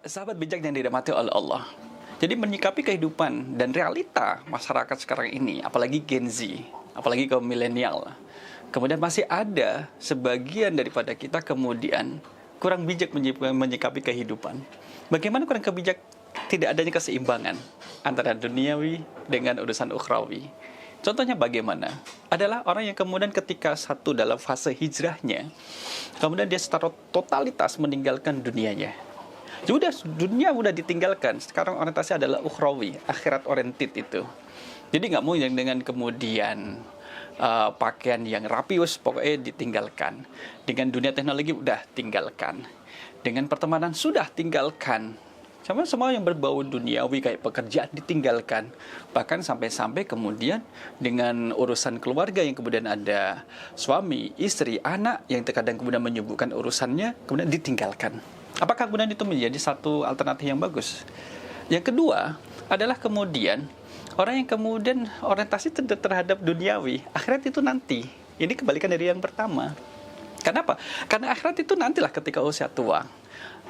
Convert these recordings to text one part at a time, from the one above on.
Sahabat bijak yang dirahmati oleh Allah. Jadi menyikapi kehidupan dan realita masyarakat sekarang ini, apalagi Gen Z, apalagi kaum milenial, kemudian masih ada sebagian daripada kita kemudian kurang bijak menyikapi kehidupan. Bagaimana kurang bijak? Tidak adanya keseimbangan antara duniawi dengan urusan ukhrawi. Contohnya bagaimana? Adalah orang yang kemudian ketika satu dalam fase hijrahnya, kemudian dia secara totalitas meninggalkan dunianya. Sudah, dunia sudah ditinggalkan. Sekarang orientasi adalah ukhrawi, akhirat oriented itu. Jadi nggak mau yang dengan kemudian pakaian yang rapius pokoknya ditinggalkan. Dengan dunia teknologi udah tinggalkan. Dengan pertemanan sudah tinggalkan. Semua yang berbau duniawi kayak pekerjaan ditinggalkan. Bahkan sampai-sampai kemudian dengan urusan keluarga yang kemudian ada suami, istri, anak yang terkadang kemudian menyibukkan urusannya, kemudian ditinggalkan. Apakah kemudian itu menjadi satu alternatif yang bagus? Yang kedua adalah kemudian orang yang kemudian orientasi terhadap duniawi, akhirat itu nanti. Ini kebalikan dari yang pertama. Kenapa? Karena akhirat itu nantilah ketika usia tua.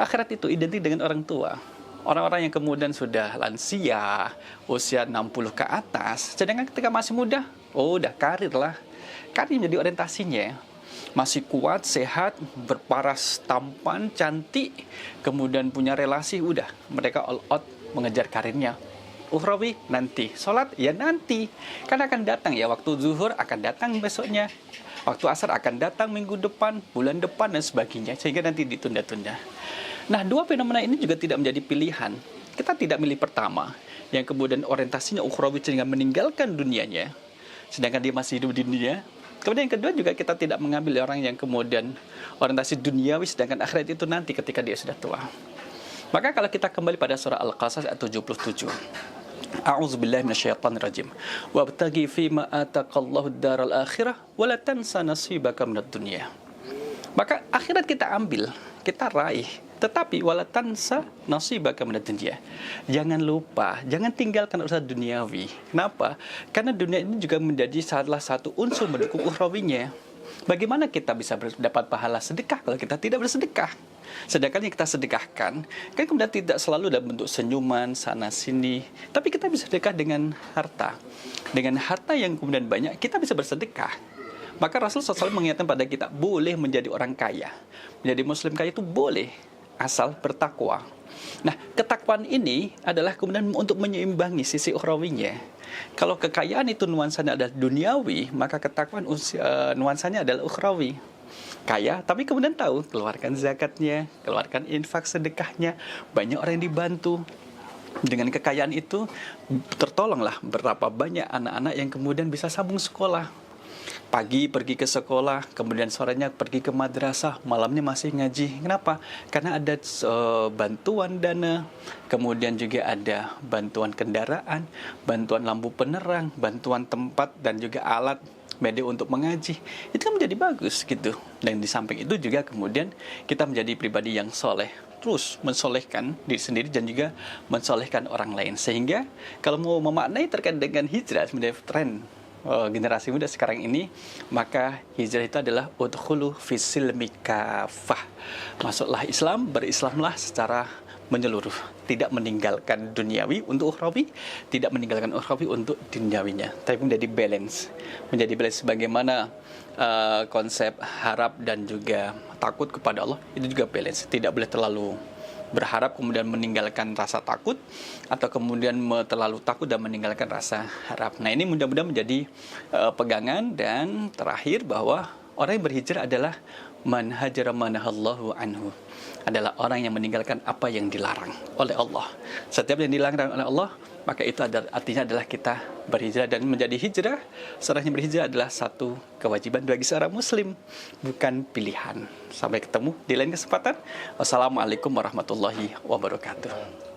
Akhirat itu identik dengan orang tua. Orang-orang yang kemudian sudah lansia, usia 60 ke atas, sedangkan ketika masih muda, udah karir lah. Karir menjadi orientasinya. Masih kuat, sehat, berparas, tampan, cantik, kemudian punya relasi, udah. Mereka all out mengejar karirnya. Ukhrawi nanti, sholat ya nanti. Karena akan datang ya, waktu zuhur akan datang besoknya. Waktu asar akan datang minggu depan, bulan depan, dan sebagainya. Sehingga nanti ditunda-tunda. Nah, dua fenomena ini juga tidak menjadi pilihan. Kita tidak milih pertama, yang kemudian orientasinya ukhrawi sehingga meninggalkan dunianya, sedangkan dia masih hidup di dunia. Kemudian yang kedua juga kita tidak mengambil orang yang kemudian orientasi duniawi, sedangkan akhirat itu nanti ketika dia sudah tua. Maka kalau kita kembali pada surah Al-Qasas ayat 77. A'udzubillahi minasyaitonirrajim. Wabtaghi fima ataqallahu ad-daral akhirah wa la tansa nasibaka minad dunya. Maka akhirat kita ambil, kita raih, tetapi wala tansa nasibaka minad dunya. Jangan lupa, jangan tinggalkan urusan duniawi. Kenapa? Karena dunia ini juga menjadi salah satu unsur mendukung ukhrawinya. Bagaimana kita bisa dapat pahala sedekah kalau kita tidak bersedekah? Sedangkan yang kita sedekahkan kan kemudian tidak selalu dalam bentuk senyuman sana sini, tapi kita bisa sedekah dengan harta. Dengan harta yang kemudian banyak kita bisa bersedekah. Maka Rasul SAW mengingatkan pada kita, boleh menjadi orang kaya. Menjadi muslim kaya itu boleh, asal bertakwa. Nah, ketakwaan ini adalah kemudian untuk menyeimbangi sisi ukhrawinya. Kalau kekayaan itu nuansanya adalah duniawi, maka ketakwaan nuansanya adalah ukhrawi. Kaya, tapi kemudian tahu, keluarkan zakatnya, keluarkan infak sedekahnya, banyak orang yang dibantu. Dengan kekayaan itu, tertolonglah berapa banyak anak-anak yang kemudian bisa sambung sekolah. Pagi pergi ke sekolah, kemudian sorenya pergi ke madrasah, malamnya masih ngaji. Kenapa? Karena ada bantuan dana, kemudian juga ada bantuan kendaraan, bantuan lampu penerang, bantuan tempat, dan juga alat media untuk mengaji. Itu kan menjadi bagus gitu. Dan di samping itu juga kemudian kita menjadi pribadi yang soleh, terus mensolehkan diri sendiri dan juga mensolehkan orang lain. Sehingga kalau mau memaknai terkait dengan hijrah sebenarnya tren generasi muda sekarang ini, maka hijrah itu adalah udkhulu fis-silmi kafah. Masuklah Islam, berislamlah secara menyeluruh, tidak meninggalkan duniawi untuk ukhrawi, tidak meninggalkan ukhrawi untuk duniawinya, tapi menjadi balance bagaimana konsep harap dan juga takut kepada Allah itu juga balance, tidak boleh terlalu berharap kemudian meninggalkan rasa takut, atau kemudian terlalu takut dan meninggalkan rasa harap. Nah, ini mudah-mudahan menjadi pegangan. Dan terakhir bahwa orang yang berhijrah adalah man hajara manahallahu anhu, adalah orang yang meninggalkan apa yang dilarang oleh Allah. Setiap yang dilarang oleh Allah, maka itu artinya adalah kita berhijrah. Dan menjadi hijrah, seorang yang berhijrah adalah satu kewajiban bagi seorang muslim, bukan pilihan. Sampai ketemu di lain kesempatan. Wassalamualaikum warahmatullahi wabarakatuh.